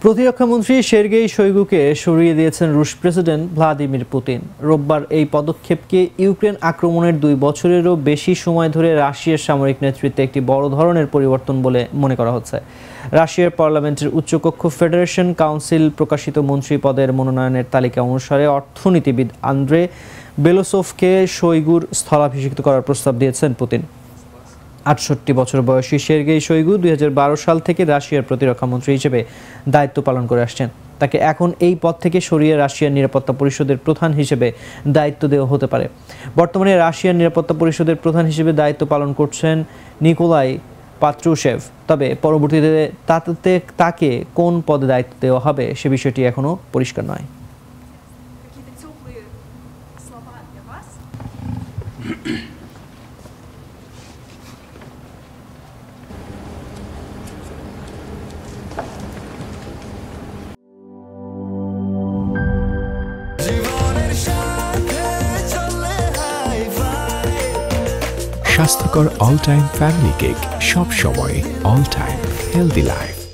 প্রতিরক্ষামন্ত্রী সের্গেই শোইগুকে সরিয়ে দিয়েছেন রুশ প্রেসিডেন্ট ভ্লাদিমির পুতিন। রোববার এই পদক্ষেপকে ইউক্রেন আক্রমণের 2 বছরেরও বেশি সময় ধরে রাশিয়ার সামরিক নেতৃত্বে একটি বড় ধরনের পরিবর্তন বলে মনে করা হচ্ছে। রাশিয়ার পার্লামেন্টের উচ্চকক্ষ ফেডারেশন কাউন্সিল প্রকাশিত মন্ত্রী পদের মনোনয়নের তালিকা অনুসারে অর্থনীতিবিদ আন্দ্রে বেলোসোভকে শোইগুর স্থলাভিষিক্ত করার প্রস্তাব দিয়েছেন পুতিন। ৬৮ বছর বয়সী সের্গেই শোইগু ২০১২ সাল থেকে রাশিয়ার প্রতিরক্ষামন্ত্রী হিসেবে দায়িত্ব পালন করে আসছেন। তাকে এখন এই পদ থেকে সরিয়ে রাশিয়ার নিরাপত্তা পরিষদের প্রধান হিসেবে দায়িত্ব দেওয়া হতে পারে। বর্তমানে রাশিয়ার নিরাপত্তা পরিষদের প্রধান হিসেবে দায়িত্ব পালন করছেন নিকোলাই পাত্রুশেভ। তবে পরবর্তীতে তাকে কোন পদে দায়িত্ব দেওয়া হবে সে বিষয়টি এখনও পরিষ্কার নয়। স্বাস্থ্যকর অল টাইম ফ্যামিলি কেক, সব সময় অল টাইম হেলদি লাইফ।